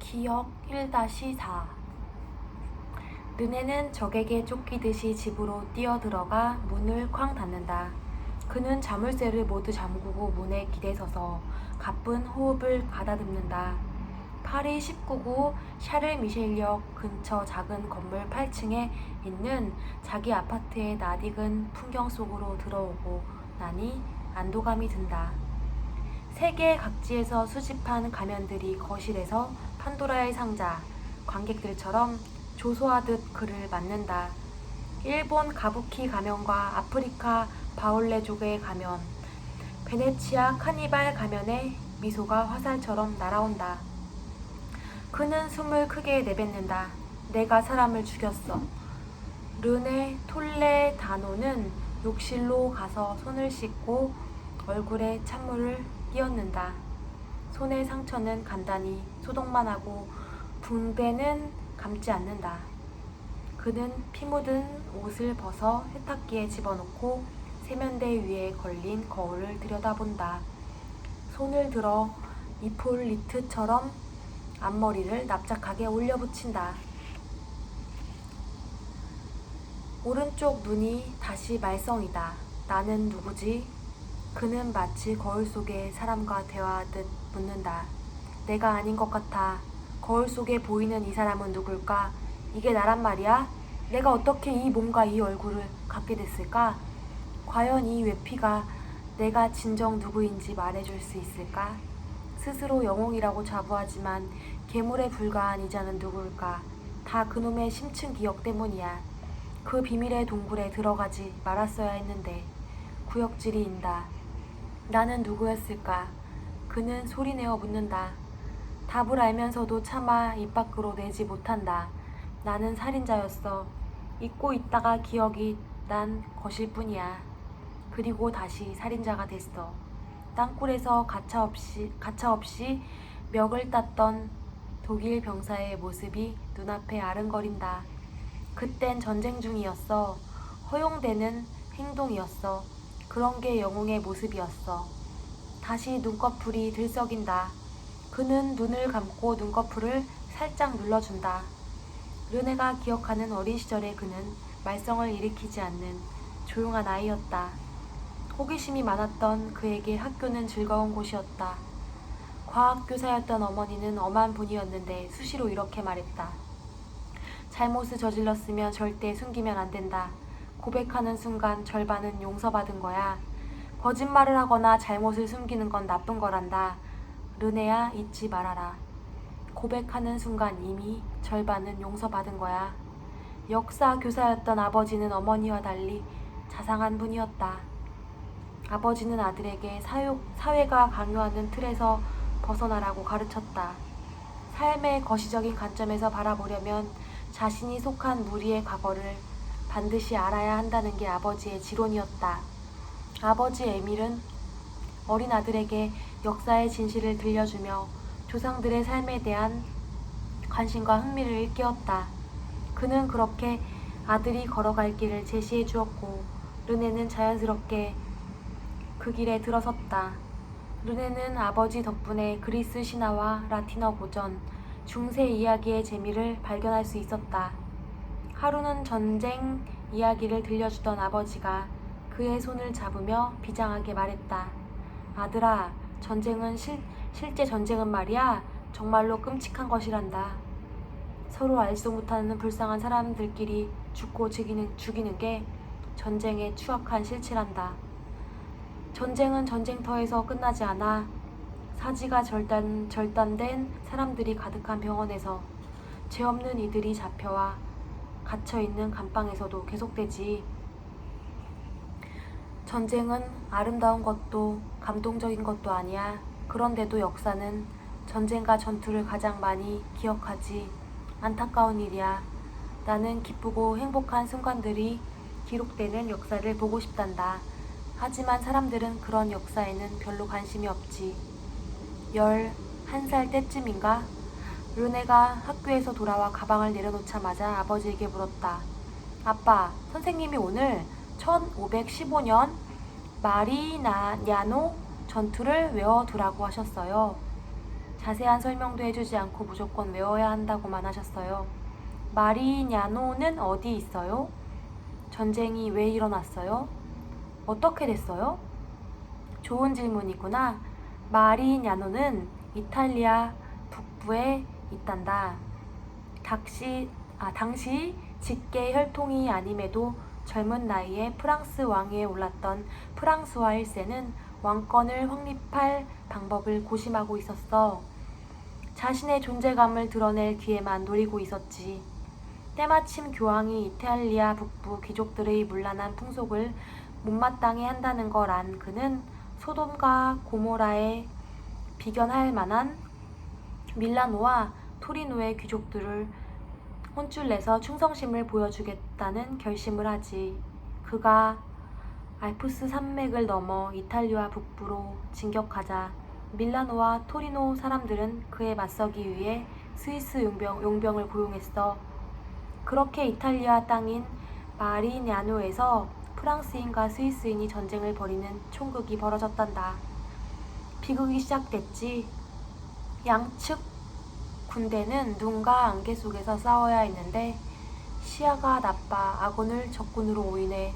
기억 1-4. 르네는 적에게 쫓기듯이 집으로 뛰어들어가 문을 쾅 닫는다. 그는 자물쇠를 모두 잠그고 문에 기대서서 가쁜 호흡을 가다듬는다. 파리 19구 샤를미셸역 근처 작은 건물 8층에 있는 자기 아파트의 낯익은 풍경 속으로 들어오고 나니 안도감이 든다. 세계 각지에서 수집한 가면들이 거실에서 판도라의 상자, 관객들처럼 조소하듯 그를 맞는다. 일본 가부키 가면과 아프리카 바올레족의 가면, 베네치아 카니발 가면에 미소가 화살처럼 날아온다. 그는 숨을 크게 내뱉는다. 내가 사람을 죽였어. 르네 톨레다노는 욕실로 가서 손을 씻고 얼굴에 찬물을 끼얹는다. 손의 상처는 간단히 소독만 하고 붕대는 감지 않는다. 그는 피 묻은 옷을 벗어 세탁기에 집어넣고 세면대 위에 걸린 거울을 들여다본다. 손을 들어 이폴리트처럼 앞머리를 납작하게 올려붙인다. 오른쪽 눈이 다시 말썽이다. 나는 누구지? 그는 마치 거울 속의 사람과 대화하듯 묻는다. 내가 아닌 것 같아. 거울 속에 보이는 이 사람은 누굴까? 이게 나란 말이야? 내가 어떻게 이 몸과 이 얼굴을 갖게 됐을까? 과연 이 외피가 내가 진정 누구인지 말해줄 수 있을까? 스스로 영웅이라고 자부하지만 괴물에 불과한 이자는 누구일까? 다 그놈의 심층 기억 때문이야. 그 비밀의 동굴에 들어가지 말았어야 했는데. 구역질이 인다. 나는 누구였을까? 그는 소리내어 묻는다. 답을 알면서도 차마 입 밖으로 내지 못한다. 나는 살인자였어. 잊고 있다가 기억이 난 것일 뿐이야. 그리고 다시 살인자가 됐어. 땅굴에서 가차없이 멱을 땄던 독일 병사의 모습이 눈앞에 아른거린다. 그땐 전쟁 중이었어. 허용되는 행동이었어. 그런 게 영웅의 모습이었어. 다시 눈꺼풀이 들썩인다. 그는 눈을 감고 눈꺼풀을 살짝 눌러준다. 르네가 기억하는 어린 시절의 그는 말썽을 일으키지 않는 조용한 아이였다. 호기심이 많았던 그에게 학교는 즐거운 곳이었다. 과학교사였던 어머니는 엄한 분이었는데 수시로 이렇게 말했다. 잘못을 저질렀으면 절대 숨기면 안 된다. 고백하는 순간 절반은 용서받은 거야. 거짓말을 하거나 잘못을 숨기는 건 나쁜 거란다. 르네야, 잊지 말아라. 고백하는 순간 이미 절반은 용서받은 거야. 역사 교사였던 아버지는 어머니와 달리 자상한 분이었다. 아버지는 아들에게 사회가 강요하는 틀에서 벗어나라고 가르쳤다. 삶의 거시적인 관점에서 바라보려면 자신이 속한 무리의 과거를 반드시 알아야 한다는 게 아버지의 지론이었다. 아버지 에밀은 어린 아들에게 역사의 진실을 들려주며 조상들의 삶에 대한 관심과 흥미를 일깨웠다. 그는 그렇게 아들이 걸어갈 길을 제시해 주었고 르네는 자연스럽게 그 길에 들어섰다. 르네는 아버지 덕분에 그리스 신화와 라틴어 고전, 중세 이야기의 재미를 발견할 수 있었다. 하루는 전쟁 이야기를 들려주던 아버지가 그의 손을 잡으며 비장하게 말했다. 아들아, 전쟁은 실제 전쟁은 말이야. 정말로 끔찍한 것이란다. 서로 알지도 못하는 불쌍한 사람들끼리 죽고 죽이는 게 전쟁의 추악한 실체란다. 전쟁은 전쟁터에서 끝나지 않아. 사지가 절단된 사람들이 가득한 병원에서 죄 없는 이들이 잡혀와 갇혀있는 감방에서도 계속되지. 전쟁은 아름다운 것도 감동적인 것도 아니야. 그런데도 역사는 전쟁과 전투를 가장 많이 기억하지. 안타까운 일이야. 나는 기쁘고 행복한 순간들이 기록되는 역사를 보고 싶단다. 하지만 사람들은 그런 역사에는 별로 관심이 없지. 11살 때쯤인가? 르네가 학교에서 돌아와 가방을 내려놓자마자 아버지에게 물었다. 아빠, 선생님이 오늘 1515년 마리나냐노 전투를 외워두라고 하셨어요. 자세한 설명도 해주지 않고 무조건 외워야 한다고만 하셨어요. 마리냐노는 어디 있어요? 전쟁이 왜 일어났어요? 어떻게 됐어요? 좋은 질문이구나. 마리냐노는 이탈리아 북부에 있단다. 당시 직계 혈통이 아님에도 젊은 나이에 프랑스 왕위에 올랐던 프랑스와 1세는 왕권을 확립할 방법을 고심하고 있었어. 자신의 존재감을 드러낼 기회만 노리고 있었지. 때마침 교황이 이탈리아 북부 귀족들의 문란한 풍속을 못마땅해 한다는 걸 안 그는 소돔과 고모라에 비견할 만한 밀라노와 토리노의 귀족들을 혼쭐내서 충성심을 보여주겠다는 결심을 하지. 그가 알프스 산맥을 넘어 이탈리아 북부로 진격하자 밀라노와 토리노 사람들은 그에 맞서기 위해 스위스 용병을 고용했어. 그렇게 이탈리아 땅인 마리냐노에서 프랑스인과 스위스인이 전쟁을 벌이는 총극이 벌어졌단다. 비극이 시작됐지. 양측 군대는 눈과 안개 속에서 싸워야 했는데 시야가 나빠 아군을 적군으로 오인해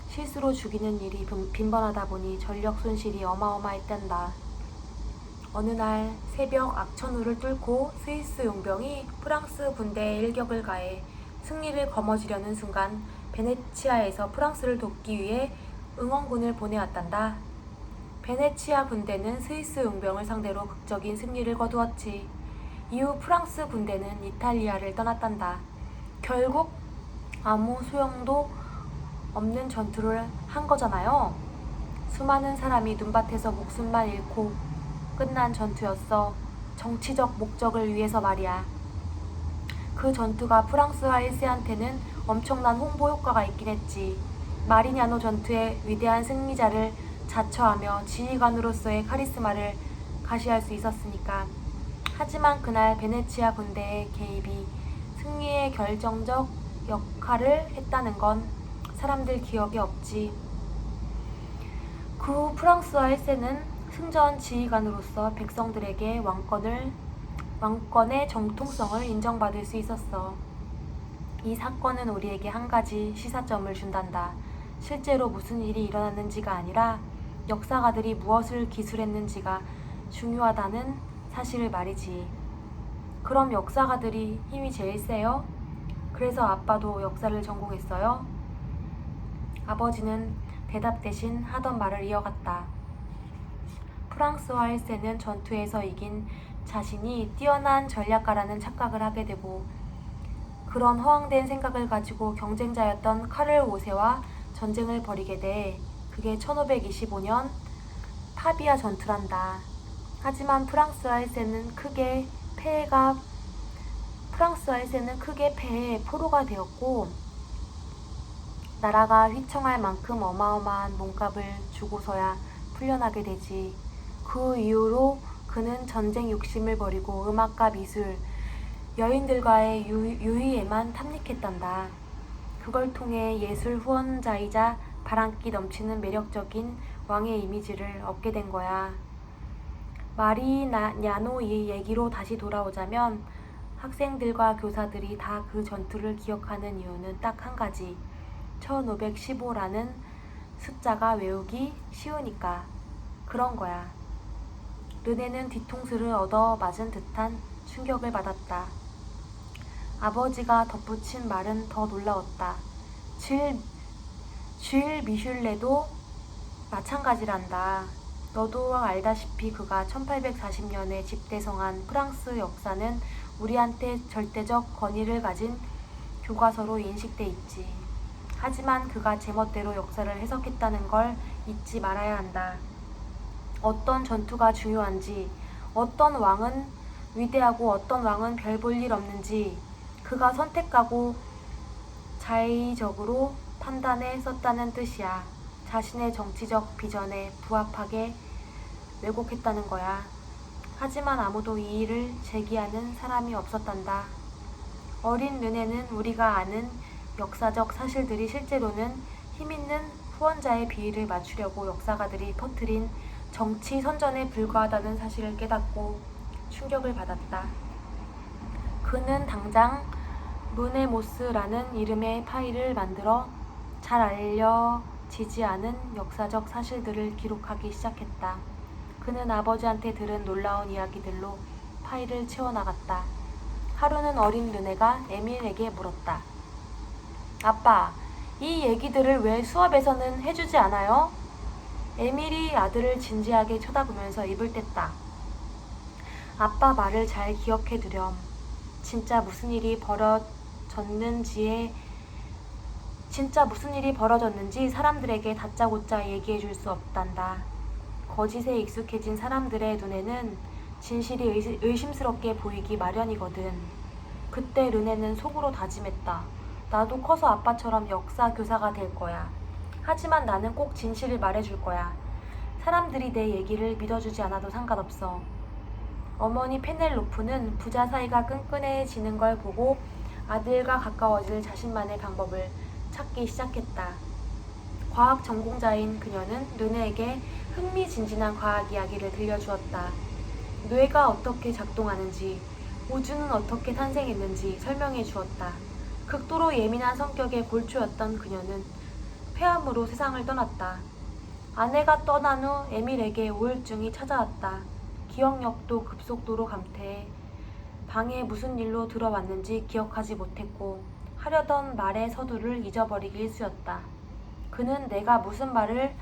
실수로 죽이는 일이 빈번하다 보니 전력 손실이 어마어마했단다. 어느 날 새벽 악천후를 뚫고 스위스 용병이 프랑스 군대에 일격을 가해 승리를 거머쥐려는 순간 베네치아에서 프랑스를 돕기 위해 응원군을 보내왔단다. 베네치아 군대는 스위스 용병을 상대로 극적인 승리를 거두었지. 이후 프랑스 군대는 이탈리아를 떠났단다. 결국 아무 소용도 없는 전투를 한 거잖아요. 수많은 사람이 눈밭에서 목숨만 잃고 끝난 전투였어. 정치적 목적을 위해서 말이야. 그 전투가 프랑스와 1세한테는 엄청난 홍보 효과가 있긴 했지. 마리냐노 전투의 위대한 승리자를 자처하며 지휘관으로서의 카리스마를 가시할 수 있었으니까. 하지만 그날 베네치아 군대의 개입이 승리에 결정적 역할을 했다는 건 사람들 기억에 없지. 그 후 프랑스와 1세는 승전 지휘관으로서 백성들에게 왕권의 정통성을 인정받을 수 있었어. 이 사건은 우리에게 한 가지 시사점을 준단다. 실제로 무슨 일이 일어났는지가 아니라 역사가들이 무엇을 기술했는지가 중요하다는 사실을 말이지. 그럼 역사가들이 힘이 제일 세요? 그래서 아빠도 역사를 전공했어요? 아버지는 대답 대신 하던 말을 이어갔다. 프랑스와 1세는 전투에서 이긴 자신이 뛰어난 전략가라는 착각을 하게 되고 그런 허황된 생각을 가지고 경쟁자였던 카를 5세와 전쟁을 벌이게 돼. 그게 1525년 파비아 전투란다. 하지만 프랑스와 1세는 크게 패해 포로가 되었고 나라가 휘청할 만큼 어마어마한 몸값을 주고서야 풀려나게 되지. 그 이후로 그는 전쟁 욕심을 버리고 음악과 미술, 여인들과의 유희에만 탐닉했단다. 그걸 통해 예술 후원자이자 바람기 넘치는 매력적인 왕의 이미지를 얻게 된 거야. 마리냐노 얘기로 다시 돌아오자면 학생들과 교사들이 다 그 전투를 기억하는 이유는 딱 한 가지. 1515라는 숫자가 외우기 쉬우니까. 그런 거야. 르네는 뒤통수를 얻어 맞은 듯한 충격을 받았다. 아버지가 덧붙인 말은 더 놀라웠다. 쥘 미슐레도 마찬가지란다. 너도 알다시피 그가 1840년에 집대성한 프랑스 역사는 우리한테 절대적 권위를 가진 교과서로 인식돼 있지. 하지만 그가 제멋대로 역사를 해석했다는 걸 잊지 말아야 한다. 어떤 전투가 중요한지, 어떤 왕은 위대하고 어떤 왕은 별 볼 일 없는지 그가 선택하고 자의적으로 판단해 썼다는 뜻이야. 자신의 정치적 비전에 부합하게 왜곡했다는 거야. 하지만 아무도 이 일을 제기하는 사람이 없었단다. 어린 르네는 우리가 아는 역사적 사실들이 실제로는 힘있는 후원자의 비위를 맞추려고 역사가들이 퍼뜨린 정치 선전에 불과하다는 사실을 깨닫고 충격을 받았다. 그는 당장 루네모스라는 이름의 파일을 만들어 잘 알려지지 않은 역사적 사실들을 기록하기 시작했다. 그는 아버지한테 들은 놀라운 이야기들로 파일을 채워나갔다. 하루는 어린 르네가 에밀에게 물었다. 아빠, 이 얘기들을 왜 수업에서는 해주지 않아요? 에밀이 아들을 진지하게 쳐다보면서 입을 뗐다. 아빠 말을 잘 기억해두렴. 진짜 무슨 일이 벌어졌는지 사람들에게 다짜고짜 얘기해줄 수 없단다. 거짓에 익숙해진 사람들의 눈에는 진실이 의심스럽게 보이기 마련이거든. 그때 르네는 속으로 다짐했다. 나도 커서 아빠처럼 역사 교사가 될 거야. 하지만 나는 꼭 진실을 말해줄 거야. 사람들이 내 얘기를 믿어주지 않아도 상관없어. 어머니 페넬로프는 부자 사이가 끈끈해지는 걸 보고 아들과 가까워질 자신만의 방법을 찾기 시작했다. 과학 전공자인 그녀는 르네에게 흥미진진한 과학 이야기를 들려주었다. 뇌가 어떻게 작동하는지, 우주는 어떻게 탄생했는지 설명해 주었다. 극도로 예민한 성격의 골초였던 그녀는 폐암으로 세상을 떠났다. 아내가 떠난 후 에밀에게 우울증이 찾아왔다. 기억력도 급속도로 감퇴해 방에 무슨 일로 들어왔는지 기억하지 못했고 하려던 말의 서두를 잊어버리기 일쑤였다. 그는 내가 무슨 말을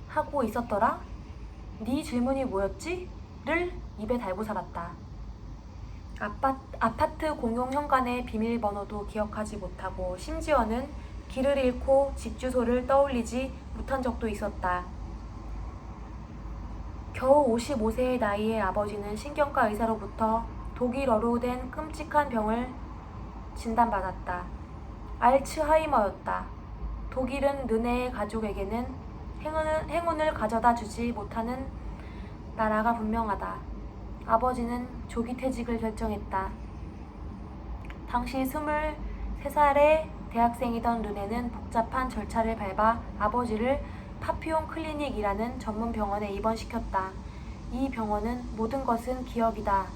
하고 있었더라? 네 질문이 뭐였지? 를 입에 달고 살았다. 아파트 공용 현관의 비밀번호도 기억하지 못하고 심지어는 길을 잃고 집 주소를 떠올리지 못한 적도 있었다. 겨우 55세의 나이의 아버지는 신경과 의사로부터 독일어로 된 끔찍한 병을 진단받았다. 알츠하이머였다. 독일은 르네의 가족에게는 행운을 가져다 주지 못하는 나라가 분명하다. 아버지는 조기 퇴직을 결정했다. 당시 23살의 대학생이던 르네는 복잡한 절차를 밟아 아버지를 파피온 클리닉이라는 전문 병원에 입원시켰다. 이 병원은 모든 것은 기억이다.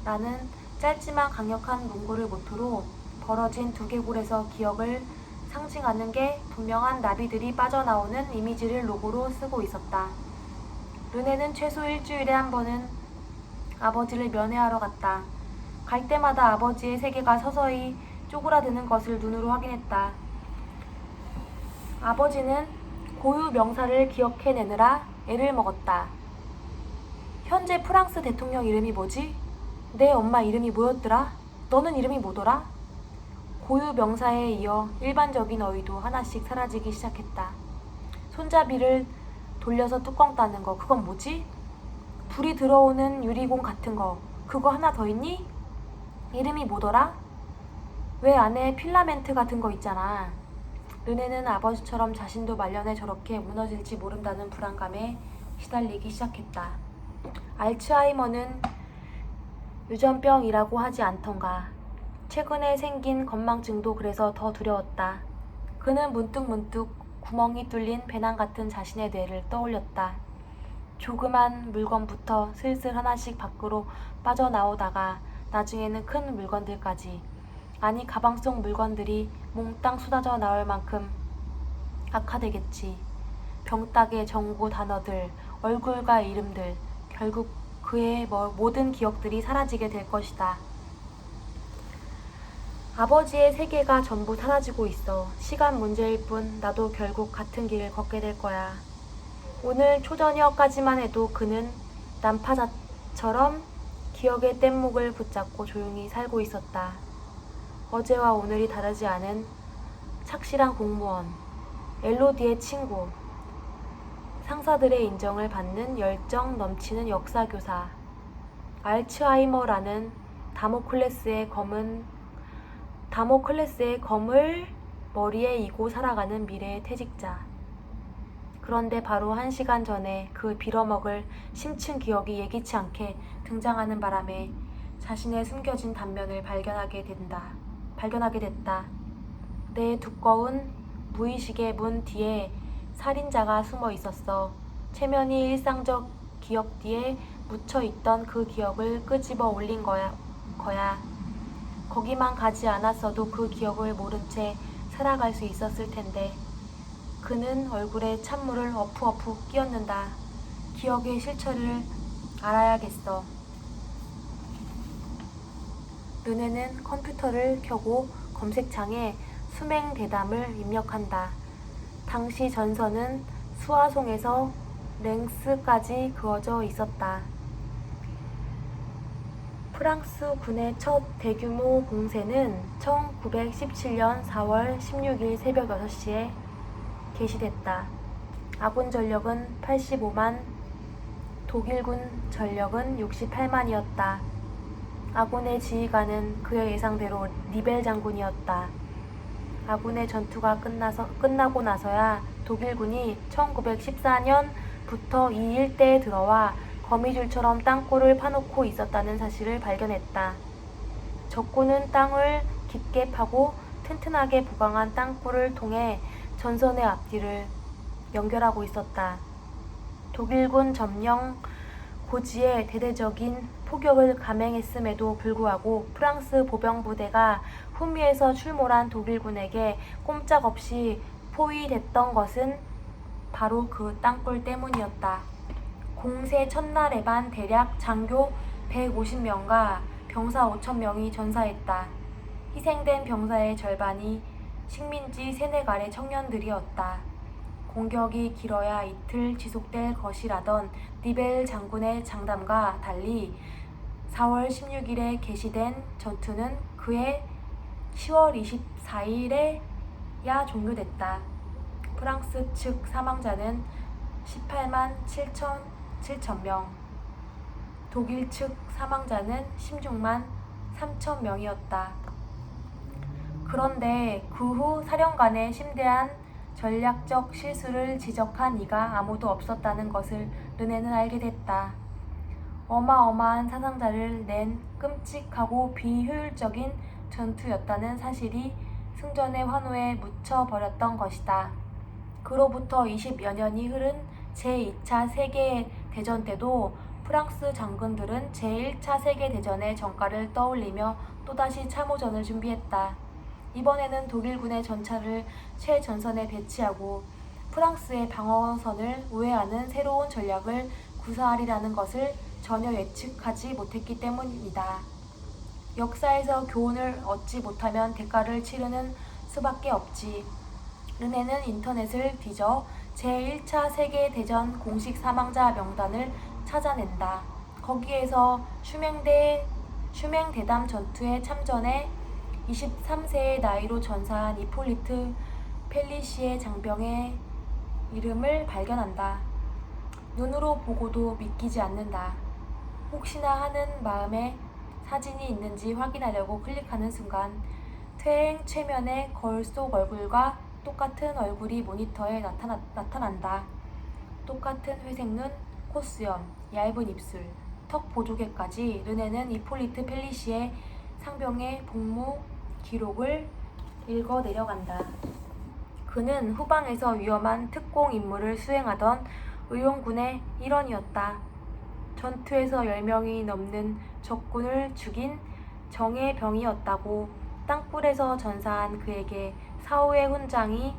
라는 짧지만 강력한 문구를 모토로 벌어진 두개골에서 기억을 상징하는 게 분명한 나비들이 빠져나오는 이미지를 로고로 쓰고 있었다. 르네는 최소 일주일에 한 번은 아버지를 면회하러 갔다. 갈 때마다 아버지의 세계가 서서히 쪼그라드는 것을 눈으로 확인했다. 아버지는 고유 명사를 기억해내느라 애를 먹었다. 현재 프랑스 대통령 이름이 뭐지? 내 엄마 이름이 뭐였더라? 너는 이름이 뭐더라? 고유 명사에 이어 일반적인 어휘도 하나씩 사라지기 시작했다. 손잡이를 돌려서 뚜껑 따는 거, 그건 뭐지? 불이 들어오는 유리공 같은 거, 그거 하나 더 있니? 이름이 뭐더라? 왜 안에 필라멘트 같은 거 있잖아. 르네는 아버지처럼 자신도 말년에 저렇게 무너질지 모른다는 불안감에 시달리기 시작했다. 알츠하이머는 유전병이라고 하지 않던가. 최근에 생긴 건망증도 그래서 더 두려웠다. 그는 문득문득 구멍이 뚫린 배낭 같은 자신의 뇌를 떠올렸다. 조그만 물건부터 슬슬 하나씩 밖으로 빠져나오다가 나중에는 큰 물건들까지, 아니 가방 속 물건들이 몽땅 쏟아져 나올 만큼 악화되겠지. 병따개 정보 단어들, 얼굴과 이름들, 결국 그의 모든 기억들이 사라지게 될 것이다. 아버지의 세계가 전부 사라지고 있어. 시간 문제일 뿐 나도 결국 같은 길을 걷게 될 거야. 오늘 초저녁까지만 해도 그는 난파자처럼 기억의 뗏목을 붙잡고 조용히 살고 있었다. 어제와 오늘이 다르지 않은 착실한 공무원, 엘로디의 친구, 상사들의 인정을 받는 열정 넘치는 역사교사, 알츠하이머라는 다모클레스의 검을 머리에 이고 살아가는 미래의 퇴직자. 그런데 바로 1시간 전에 그 빌어먹을 심층 기억이 예기치 않게 등장하는 바람에 자신의 숨겨진 단면을 발견하게 됐다. 내 두꺼운 무의식의 문 뒤에 살인자가 숨어 있었어. 체면이 일상적 기억 뒤에 묻혀있던 그 기억을 끄집어 올린 거야. 거기만 가지 않았어도 그 기억을 모른 채 살아갈 수 있었을 텐데. 그는 얼굴에 찬물을 어푸어푸 끼얹는다. 기억의 실체를 알아야겠어. 르네는 컴퓨터를 켜고 검색창에 수맹 대담을 입력한다. 당시 전선은 수화송에서 랭스까지 그어져 있었다. 프랑스 군의 첫 대규모 공세는 1917년 4월 16일 새벽 6시에 개시됐다. 아군 전력은 85만, 독일군 전력은 68만이었다. 아군의 지휘관은 그의 예상대로 니벨 장군이었다. 아군의 전투가 끝나고 나서야 독일군이 1914년부터 이 일대에 들어와 거미줄처럼 땅굴을 파놓고 있었다는 사실을 발견했다. 적군은 땅을 깊게 파고 튼튼하게 보강한 땅굴을 통해 전선의 앞뒤를 연결하고 있었다. 독일군 점령 고지에 대대적인 포격을 감행했음에도 불구하고 프랑스 보병부대가 후미에서 출몰한 독일군에게 꼼짝없이 포위됐던 것은 바로 그 땅굴 때문이었다. 공세 첫날에 대략 장교 150명과 병사 5,000명이 전사했다. 희생된 병사의 절반이 식민지 세네갈의 청년들이었다. 공격이 길어야 이틀 지속될 것이라던 니벨 장군의 장담과 달리 4월 16일에 개시된 전투는 그해 10월 24일에야 종료됐다. 프랑스 측 사망자는 18만 7천 명, 독일 측 사망자는 16만 3천 명이었다. 그런데 그 후 사령관의 심대한 전략적 실수를 지적한 이가 아무도 없었다는 것을 르네는 알게 됐다. 어마어마한 사상자를 낸 끔찍하고 비효율적인 전투였다는 사실이 승전의 환호에 묻혀버렸던 것이다. 그로부터 20여 년이 흐른 제2차 세계대전 때도 프랑스 장군들은 제1차 세계대전의 전과를 떠올리며 또다시 참호전을 준비했다. 이번에는 독일군의 전차를 최전선에 배치하고 프랑스의 방어선을 우회하는 새로운 전략을 구사하리라는 것을 전혀 예측하지 못했기 때문이다. 역사에서 교훈을 얻지 못하면 대가를 치르는 수밖에 없지. 르네는 인터넷을 뒤져 제1차 세계대전 공식 사망자 명단을 찾아낸다. 거기에서 슈맹대담 전투에 참전해 23세의 나이로 전사한 이폴리트 펠리시에 장병의 이름을 발견한다. 눈으로 보고도 믿기지 않는다. 혹시나 하는 마음에 사진이 있는지 확인하려고 클릭하는 순간 퇴행 최면의 거울 속 얼굴과 똑같은 얼굴이 모니터에 나타난다. 똑같은 회색 눈, 콧수염, 얇은 입술, 턱 보조개까지. 르네는 이폴리트 펠리시의 상병의 복무 기록을 읽어 내려간다. 그는 후방에서 위험한 특공 임무를 수행하던 의용군의 일원이었다. 전투에서 10명이 넘는 적군을 죽인 정예병이었다고. 땅굴에서 전사한 그에게 사후의 훈장이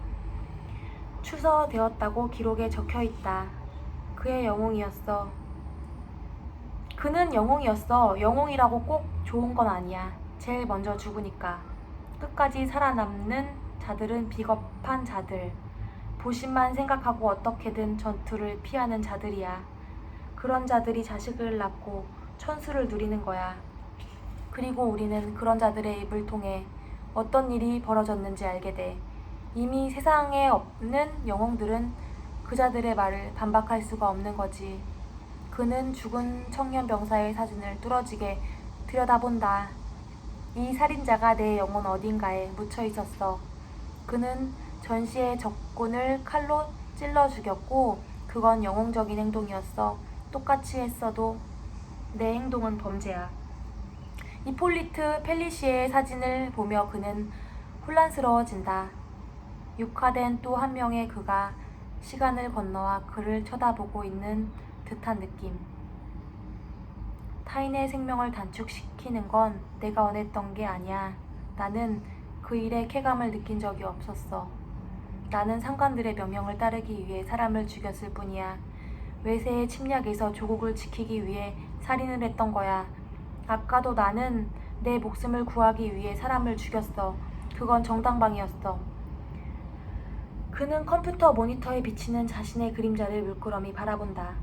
추서되었다고 기록에 적혀있다. 그의 영웅이었어. 그는 영웅이었어. 영웅이라고 꼭 좋은 건 아니야. 제일 먼저 죽으니까. 끝까지 살아남는 자들은 비겁한 자들. 보신만 생각하고 어떻게든 전투를 피하는 자들이야. 그런 자들이 자식을 낳고 천수를 누리는 거야. 그리고 우리는 그런 자들의 입을 통해 어떤 일이 벌어졌는지 알게 돼. 이미 세상에 없는 영웅들은 그 자들의 말을 반박할 수가 없는 거지. 그는 죽은 청년 병사의 사진을 뚫어지게 들여다본다. 이 살인자가 내 영혼 어딘가에 묻혀 있었어. 그는 전시의 적군을 칼로 찔러 죽였고 그건 영웅적인 행동이었어. 똑같이 했어도 내 행동은 범죄야. 이폴리트 펠리시의 사진을 보며 그는 혼란스러워진다. 육화된 또 한 명의 그가 시간을 건너와 그를 쳐다보고 있는 듯한 느낌. 타인의 생명을 단축시키는 건 내가 원했던 게 아니야. 나는 그 일에 쾌감을 느낀 적이 없었어. 나는 상관들의 명령을 따르기 위해 사람을 죽였을 뿐이야. 외세의 침략에서 조국을 지키기 위해 살인을 했던 거야. 아까도 나는 내 목숨을 구하기 위해 사람을 죽였어. 그건 정당방위였어. 그는 컴퓨터 모니터에 비치는 자신의 그림자를 물끄러미 바라본다.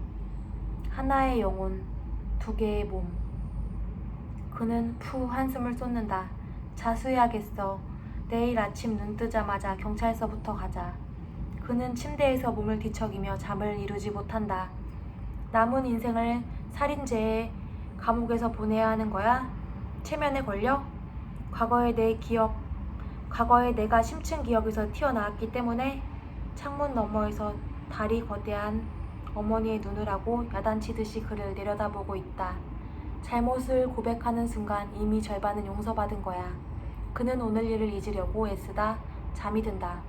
하나의 영혼, 두 개의 몸. 그는 푸 한숨을 쏟는다. 자수해야겠어. 내일 아침 눈 뜨자마자 경찰서부터 가자. 그는 침대에서 몸을 뒤척이며 잠을 이루지 못한다. 남은 인생을 살인죄에 감옥에서 보내야 하는 거야? 체면에 걸려? 과거에 내가 심층 기억에서 튀어나왔기 때문에 창문 너머에서 다리 거대한 어머니의 눈을 하고 야단치듯이 그를 내려다보고 있다. 잘못을 고백하는 순간 이미 절반은 용서받은 거야. 그는 오늘 일을 잊으려고 애쓰다 잠이 든다.